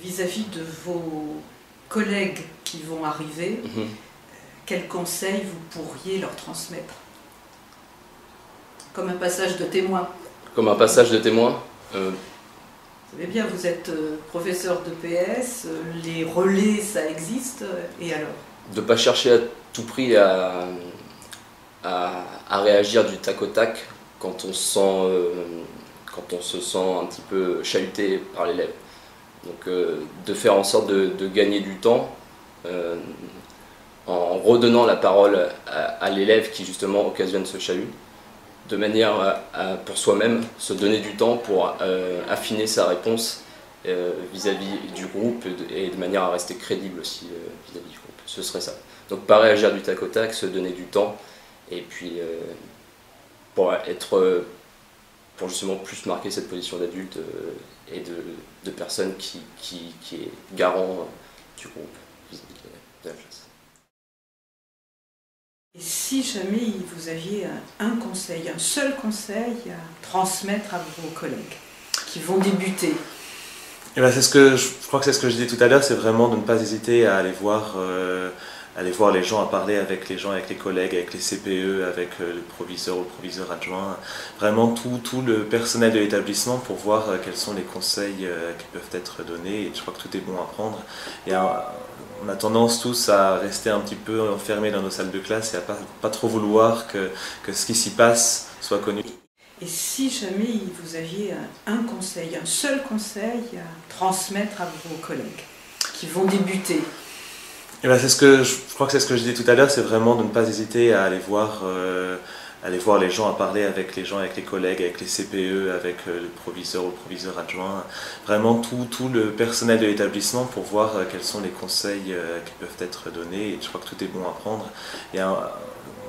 Vis-à-vis de vos collègues qui vont arriver, quels conseils vous pourriez leur transmettre? Comme un passage de témoin. Comme un passage de témoin Vous savez bien, vous êtes professeur de PS, les relais ça existe, et alors? De ne pas chercher à tout prix à réagir du tac au tac quand on se sent un petit peu chahuté par l'élève. Donc de faire en sorte de gagner du temps en redonnant la parole à l'élève qui justement occasionne ce chahut, de manière à pour soi-même se donner du temps pour affiner sa réponse vis-à-vis du groupe et de manière à rester crédible aussi vis-à-vis du groupe. Ce serait ça. Donc pas réagir du tac au tac, se donner du temps et puis pour justement plus marquer cette position d'adulte et de personne qui est garant du groupe vis-à-vis de la classe. Et si jamais vous aviez un conseil, un seul conseil à transmettre à vos collègues qui vont débuter? Et ben je crois que c'est ce que je disais tout à l'heure, c'est vraiment de ne pas hésiter à aller voir les gens, à parler avec les gens, avec les collègues, avec les CPE, avec le proviseur ou le proviseur adjoint, vraiment tout le personnel de l'établissement pour voir quels sont les conseils qui peuvent être donnés. Et je crois que tout est bon à prendre. Et on a tendance tous à rester un petit peu enfermés dans nos salles de classe et à pas trop vouloir que ce qui s'y passe soit connu. Et si jamais vous aviez un conseil, un seul conseil à transmettre à vos collègues qui vont débuter? Et ben je crois que c'est ce que je disais tout à l'heure, c'est vraiment de ne pas hésiter à aller voir les gens, à parler avec les gens, avec les collègues, avec les CPE, avec le proviseur ou le proviseur adjoint, vraiment tout le personnel de l'établissement pour voir quels sont les conseils qui peuvent être donnés. Et je crois que tout est bon à prendre. Et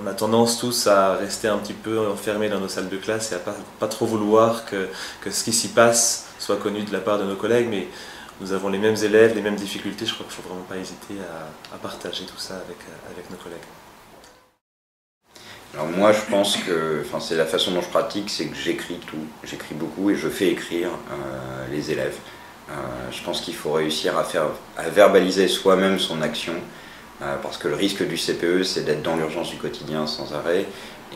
on a tendance tous à rester un petit peu enfermés dans nos salles de classe et à pas trop vouloir que ce qui s'y passe soit connu de la part de nos collègues, mais nous avons les mêmes élèves, les mêmes difficultés. Je crois qu'il ne faut vraiment pas hésiter à partager tout ça avec nos collègues. Alors moi je pense que c'est la façon dont je pratique, c'est que j'écris tout, j'écris beaucoup et je fais écrire les élèves. Je pense qu'il faut réussir à verbaliser soi-même son action, parce que le risque du CPE c'est d'être dans l'urgence du quotidien sans arrêt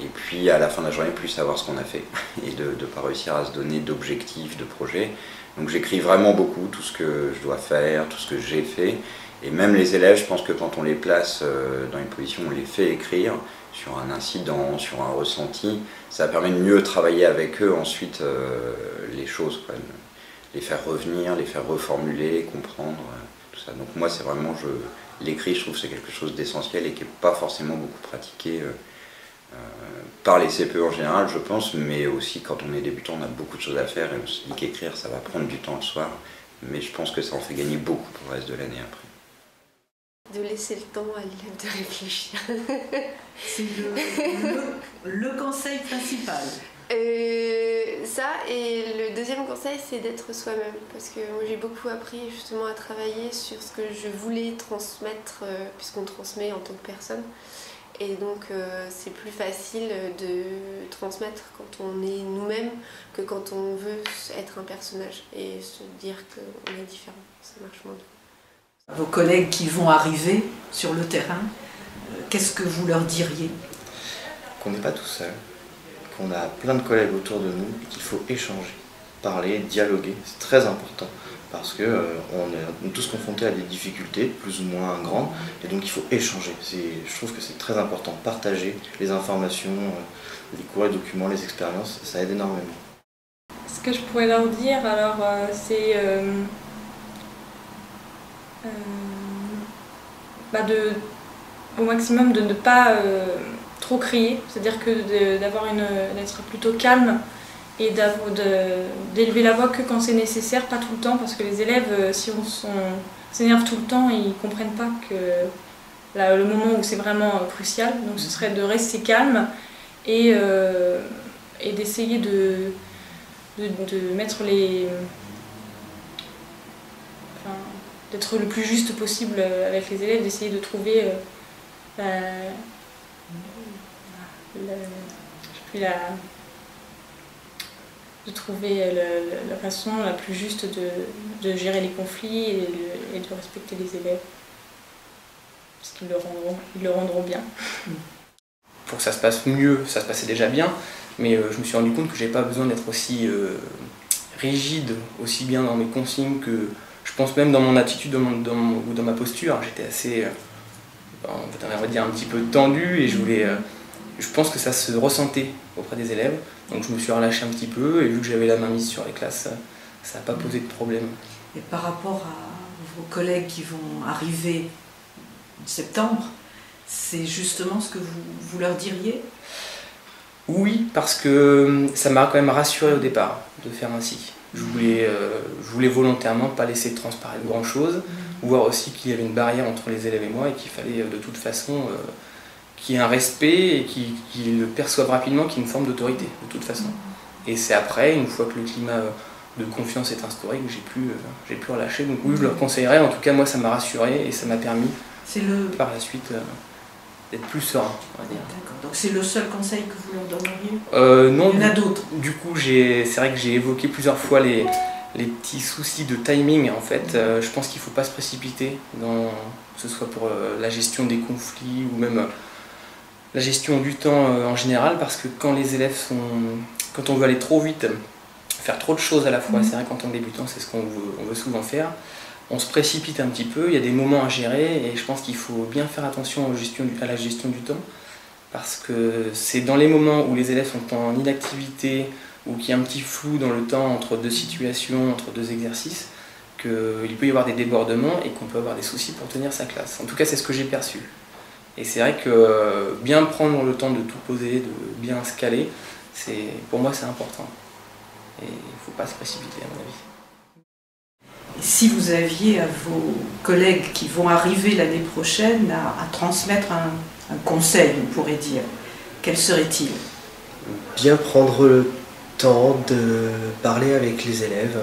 et puis à la fin de la journée plus savoir ce qu'on a fait et de ne pas réussir à se donner d'objectifs, de projets. Donc j'écris vraiment beaucoup, tout ce que je dois faire, tout ce que j'ai fait. Et même les élèves, je pense que quand on les place dans une position où on les fait écrire sur un incident, sur un ressenti, ça permet de mieux travailler avec eux ensuite les choses, quoi. Les faire revenir, les faire reformuler, comprendre, tout ça. Donc moi c'est vraiment, l'écrit je trouve que c'est quelque chose d'essentiel et qui n'est pas forcément beaucoup pratiqué par les CPE en général je pense, mais aussi quand on est débutant on a beaucoup de choses à faire et on se dit qu'écrire ça va prendre du temps le soir, mais je pense que ça en fait gagner beaucoup pour le reste de l'année après. De laisser le temps à l'élève de réfléchir. C'est le conseil principal. Ça, et le deuxième conseil c'est d'être soi-même, parce que moi j'ai beaucoup appris justement à travailler sur ce que je voulais transmettre, puisqu'on transmet en tant que personne. Et donc c'est plus facile de transmettre quand on est nous-mêmes que quand on veut être un personnage et se dire qu'on est différent, ça marche moins bien. Vos collègues qui vont arriver sur le terrain, qu'est-ce que vous leur diriez? Qu'on n'est pas tout seul, qu'on a plein de collègues autour de nous et qu'il faut échanger, parler, dialoguer, c'est très important. Parce qu'on est tous confrontés à des difficultés plus ou moins grandes et donc il faut échanger. Je trouve que c'est très important, partager les informations, les cours, les documents, les expériences, ça aide énormément. Ce que je pourrais leur dire alors c'est au maximum de ne pas trop crier, c'est-à-dire que d'être plutôt calme et d'élever la voix que quand c'est nécessaire, pas tout le temps, parce que les élèves, si on s'énerve tout le temps, ils ne comprennent pas que le moment où c'est vraiment crucial. Donc ce serait de rester calme et d'essayer de mettre d'être le plus juste possible avec les élèves, d'essayer de trouver trouver la façon la plus juste de gérer les conflits et de respecter les élèves. Parce qu'ils le rendront bien. Pour que ça se passe mieux, ça se passait déjà bien, mais je me suis rendu compte que j'avais pas besoin d'être aussi rigide, aussi bien dans mes consignes que je pense même dans mon attitude ou dans ma posture. J'étais assez, on va dire, un petit peu tendu et je pense que ça se ressentait auprès des élèves. Donc je me suis relâché un petit peu et vu que j'avais la main mise sur les classes, ça n'a pas posé de problème. Et par rapport à vos collègues qui vont arriver en septembre, c'est justement ce que vous leur diriez? Oui, parce que ça m'a quand même rassuré au départ de faire ainsi. Je voulais volontairement pas laisser transparaître grand chose, voir aussi qu'il y avait une barrière entre les élèves et moi et qu'il fallait de toute façon qu'il y ait un respect et qu'ils le perçoivent rapidement qu'il y a une forme d'autorité de toute façon. Et c'est après, une fois que le climat de confiance est instauré, que j'ai pu relâcher. Donc oui, je leur conseillerais, en tout cas moi ça m'a rassuré et ça m'a permis par la suite d'être plus serein, on va dire. D'accord, donc c'est le seul conseil que vous leur donneriez? Non, il y en a d'autres. Du coup, c'est vrai que j'ai évoqué plusieurs fois les petits soucis de timing. En fait, je pense qu'il ne faut pas se précipiter, que ce soit pour la gestion des conflits ou même la gestion du temps en général, parce que quand les élèves quand on veut aller trop vite, faire trop de choses à la fois, c'est vrai qu'en tant que débutant, c'est ce qu'on veut souvent faire, on se précipite un petit peu, il y a des moments à gérer et je pense qu'il faut bien faire attention à la gestion du temps parce que c'est dans les moments où les élèves sont en inactivité ou qu'il y a un petit flou dans le temps entre deux situations, entre deux exercices, qu'il peut y avoir des débordements et qu'on peut avoir des soucis pour tenir sa classe. En tout cas, c'est ce que j'ai perçu. Et c'est vrai que bien prendre le temps de tout poser, de bien se caler, pour moi c'est important. Et il ne faut pas se précipiter à mon avis. Si vous aviez à vos collègues qui vont arriver l'année prochaine à transmettre un conseil, on pourrait dire, quel serait-il? Bien prendre le temps de parler avec les élèves,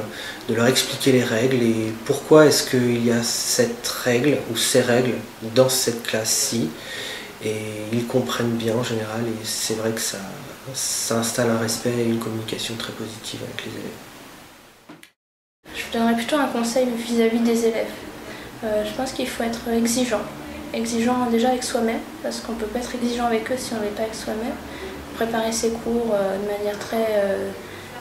de leur expliquer les règles et pourquoi est-ce qu'il y a cette règle ou ces règles dans cette classe-ci. Et ils comprennent bien en général et c'est vrai que ça installe un respect et une communication très positive avec les élèves. Je donnerais plutôt un conseil vis-à-vis des élèves. Je pense qu'il faut être exigeant. Exigeant déjà avec soi-même, parce qu'on ne peut pas être exigeant avec eux si on n'est pas avec soi-même. Préparer ses cours de manière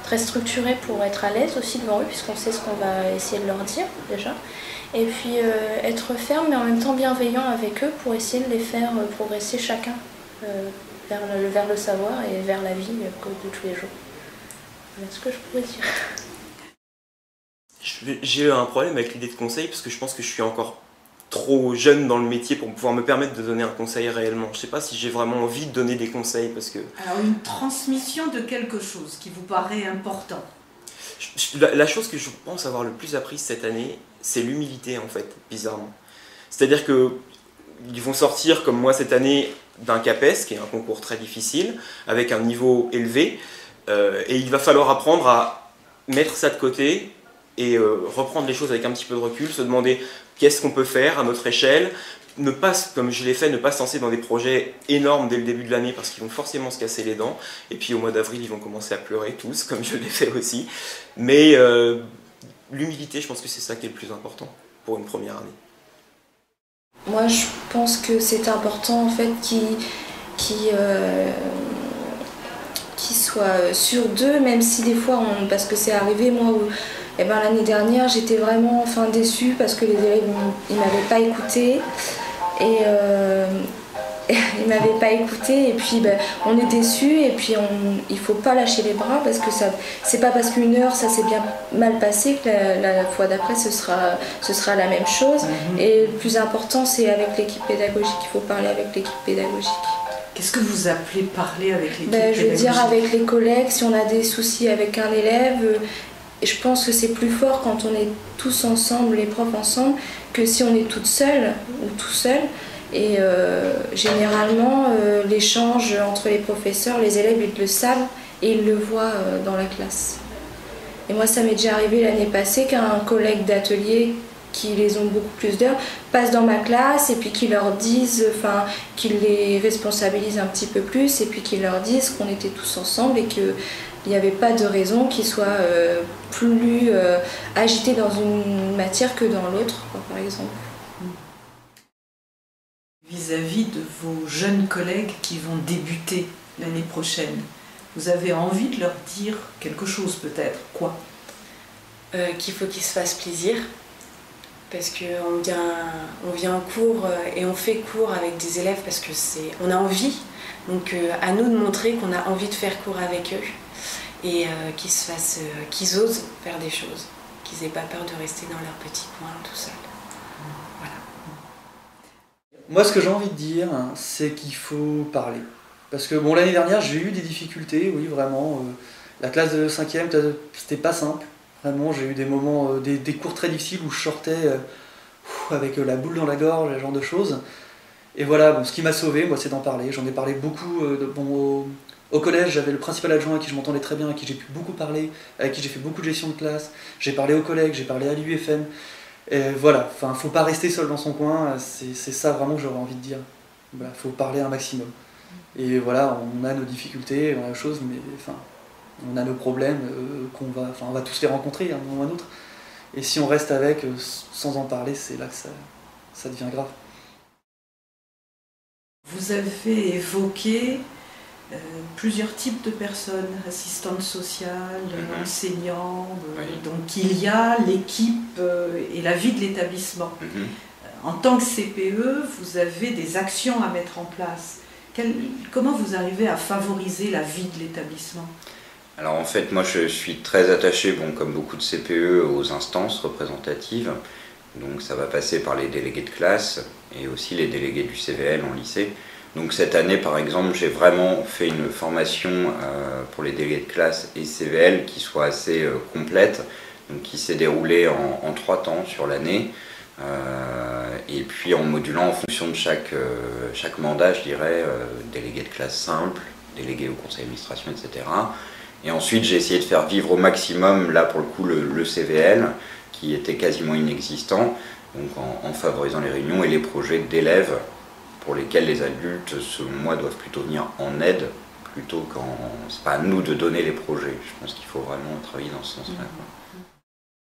très structurée pour être à l'aise aussi devant eux, puisqu'on sait ce qu'on va essayer de leur dire déjà. Et puis être ferme mais en même temps bienveillant avec eux pour essayer de les faire progresser chacun vers le savoir et vers la vie de tous les jours. Voilà ce que je pourrais dire. J'ai un problème avec l'idée de conseil parce que je pense que je suis encore trop jeune dans le métier pour pouvoir me permettre de donner un conseil réellement. Je ne sais pas si j'ai vraiment envie de donner des conseils parce que... Alors une transmission de quelque chose qui vous paraît important. La chose que je pense avoir le plus apprise cette année, c'est l'humilité en fait, bizarrement. C'est-à-dire qu'ils vont sortir comme moi cette année d'un CAPES, qui est un concours très difficile, avec un niveau élevé, et il va falloir apprendre à mettre ça de côté et reprendre les choses avec un petit peu de recul, se demander qu'est-ce qu'on peut faire à notre échelle, ne pas, comme je l'ai fait, ne pas se lancer dans des projets énormes dès le début de l'année parce qu'ils vont forcément se casser les dents, et puis au mois d'avril ils vont commencer à pleurer tous, comme je l'ai fait aussi. Mais l'humilité, je pense que c'est ça qui est le plus important pour une première année. Moi je pense que c'est important en fait qu'ils soient sûrs d'eux, même si des fois, parce que c'est arrivé moi où l'année dernière j'étais vraiment déçue parce que les élèves ils m'avaient pas écouté et ils m'avaient pas écouté et puis on est déçus et puis il faut pas lâcher les bras parce que c'est pas parce qu'une heure ça s'est bien mal passé que la fois d'après ce sera la même chose. Et le plus important c'est avec l'équipe pédagogique, il faut parler avec l'équipe pédagogique. Qu'est-ce que vous appelez parler avec l'équipe pédagogique? Je veux dire avec les collègues, si on a des soucis avec un élève, je pense que c'est plus fort quand on est tous ensemble, les profs ensemble, que si on est toute seule ou tout seul. Et généralement, l'échange entre les professeurs, les élèves, ils le savent et ils le voient dans la classe. Et moi, ça m'est déjà arrivé l'année passée qu'un collègue d'atelier qui les ont beaucoup plus d'heures, passent dans ma classe et puis qui leur disent, enfin, qu'ils les responsabilisent un petit peu plus et puis qu'ils leur disent qu'on était tous ensemble et qu'il n'y avait pas de raison qu'ils soient plus agités dans une matière que dans l'autre, par exemple. Vis-à-vis de vos jeunes collègues qui vont débuter l'année prochaine, vous avez envie de leur dire quelque chose peut-être? Quoi? Qu'il faut qu'ils se fassent plaisir, parce qu'on vient en cours et on fait cours avec des élèves parce que on a envie, donc à nous de montrer qu'on a envie de faire cours avec eux et qu'ils osent faire des choses, qu'ils n'aient pas peur de rester dans leur petit coin tout seul. Voilà. Moi, ce que j'ai envie de dire, c'est qu'il faut parler. Parce que bon, l'année dernière, j'ai eu des difficultés, oui, vraiment. La classe de 5e, c'était pas simple. Vraiment, j'ai eu des moments, des cours très difficiles où je sortais avec la boule dans la gorge, ce genre de choses. Et voilà, bon, ce qui m'a sauvé, moi, c'est d'en parler. J'en ai parlé beaucoup. Au collège, j'avais le principal adjoint avec qui je m'entendais très bien, avec qui j'ai pu beaucoup parler, avec qui j'ai fait beaucoup de gestion de classe. J'ai parlé aux collègues, j'ai parlé à l'UFM. Et voilà, enfin, faut pas rester seul dans son coin, c'est ça vraiment que j'aurais envie de dire. Voilà, faut parler un maximum. Et voilà, on a nos difficultés, on a des choses, mais enfin, on a nos problèmes on va tous les rencontrer à un moment ou à un autre. Et si on reste avec sans en parler, c'est là que ça devient grave. Vous avez évoqué plusieurs types de personnes, assistantes sociales, enseignants, donc il y a l'équipe et la vie de l'établissement. En tant que CPE, vous avez des actions à mettre en place. Comment vous arrivez à favoriser la vie de l'établissement? Alors en fait, moi je suis très attaché, bon, comme beaucoup de CPE, aux instances représentatives. Donc ça va passer par les délégués de classe et aussi les délégués du CVL en lycée. Donc cette année par exemple, j'ai vraiment fait une formation pour les délégués de classe et CVL qui soit assez complète, donc qui s'est déroulée en 3 temps sur l'année. Et puis en modulant en fonction de chaque mandat, je dirais, délégué de classe simple, délégué au conseil d'administration, etc. Et ensuite j'ai essayé de faire vivre au maximum, là pour le coup, le CVL, qui était quasiment inexistant, donc en favorisant les réunions et les projets d'élèves pour lesquels les adultes, selon moi, doivent plutôt venir en aide, plutôt c'est pas à nous de donner les projets. Je pense qu'il faut vraiment travailler dans ce sens-là.